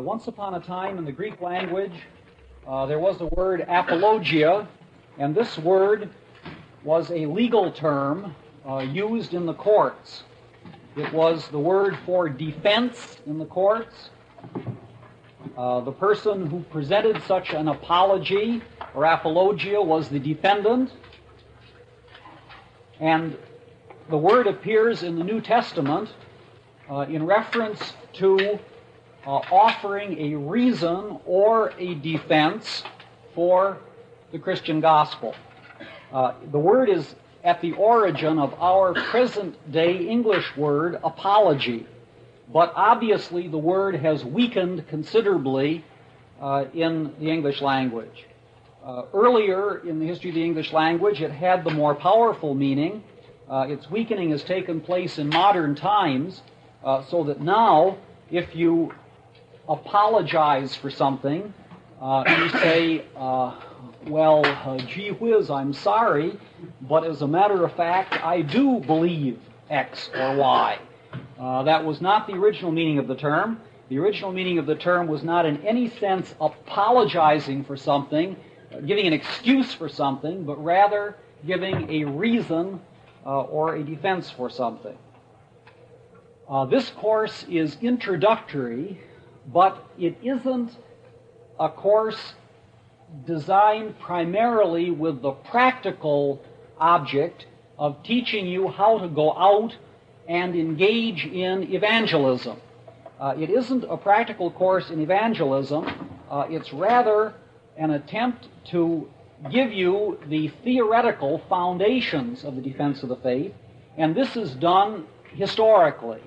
Once upon a time in the Greek language, there was the word apologia, and this word was a legal term used in the courts. It was the word for defense in the courts. The person who presented such an apology or apologia was the defendant, and the word appears in the New Testament in reference to offering a reason or a defense for the Christian gospel. The word is at the origin of our present-day English word, apology. But obviously the word has weakened considerably in the English language. Earlier in the history of the English language, it had the more powerful meaning. Its weakening has taken place in modern times, so that now, if you apologize for something, you say, gee whiz, I'm sorry, but as a matter of fact, I do believe X or Y. That was not the original meaning of the term. The original meaning of the term was not in any sense apologizing for something, giving an excuse for something, but rather giving a reason or a defense for something. This course is introductory, but it isn't a course designed primarily with the practical object of teaching you how to go out and engage in evangelism. It isn't a practical course in evangelism. It's rather an attempt to give you the theoretical foundations of the defense of the faith, and this is done historically.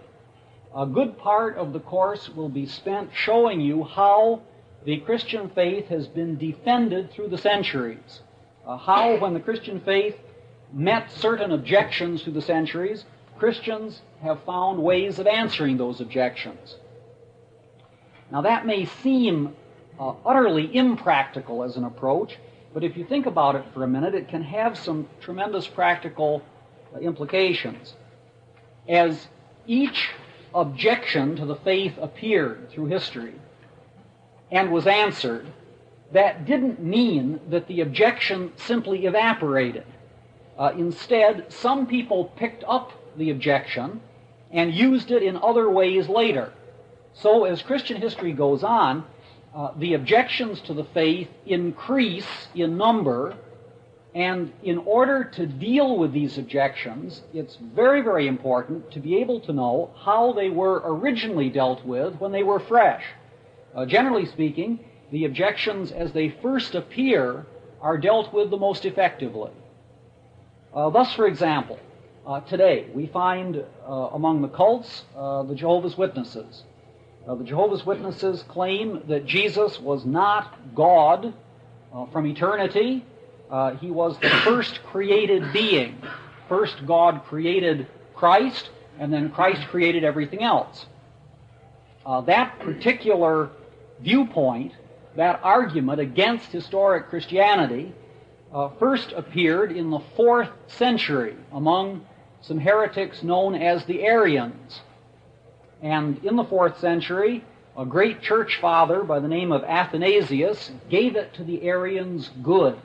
A good part of the course will be spent showing you how the Christian faith has been defended through the centuries. How, when the Christian faith met certain objections through the centuries, Christians have found ways of answering those objections. Now that may seem utterly impractical as an approach, but if you think about it for a minute, it can have some tremendous practical implications. As each objection to the faith appeared through history and was answered, that didn't mean that the objection simply evaporated. Instead, some people picked up the objection and used it in other ways later. So as Christian history goes on, the objections to the faith increase in number, and in order to deal with these objections, it's very, very important to be able to know how they were originally dealt with when they were fresh. Generally speaking, the objections as they first appear are dealt with the most effectively. Thus, for example, today we find among the cults the Jehovah's Witnesses. The Jehovah's Witnesses claim that Jesus was not God from eternity. He was the first created being. First God created Christ, and then Christ created everything else. That particular viewpoint, that argument against historic Christianity, first appeared in the 4th century among some heretics known as the Arians. And in the 4th century, a great church father by the name of Athanasius gave it to the Arians good.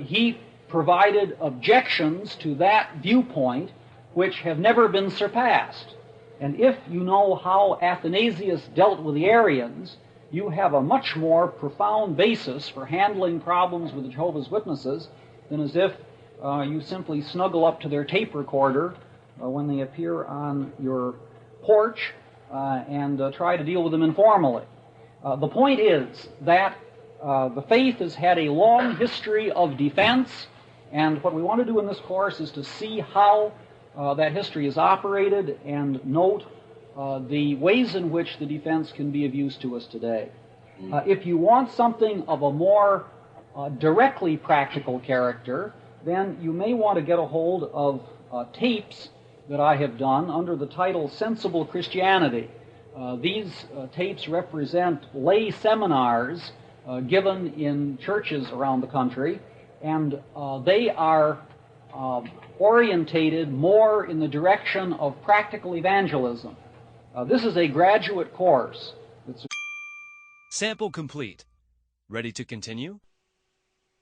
He provided objections to that viewpoint which have never been surpassed. And if you know how Athanasius dealt with the Arians, you have a much more profound basis for handling problems with the Jehovah's Witnesses than as if you simply snuggle up to their tape recorder when they appear on your porch and try to deal with them informally. The point is that the faith has had a long history of defense, and what we want to do in this course is to see how that history is operated and note the ways in which the defense can be of use to us today. If you want something of a more directly practical character, then you may want to get a hold of tapes that I have done under the title Sensible Christianity. These tapes represent lay seminars given in churches around the country, and they are orientated more in the direction of practical evangelism. This is a graduate course. It's Sample complete. Ready to continue?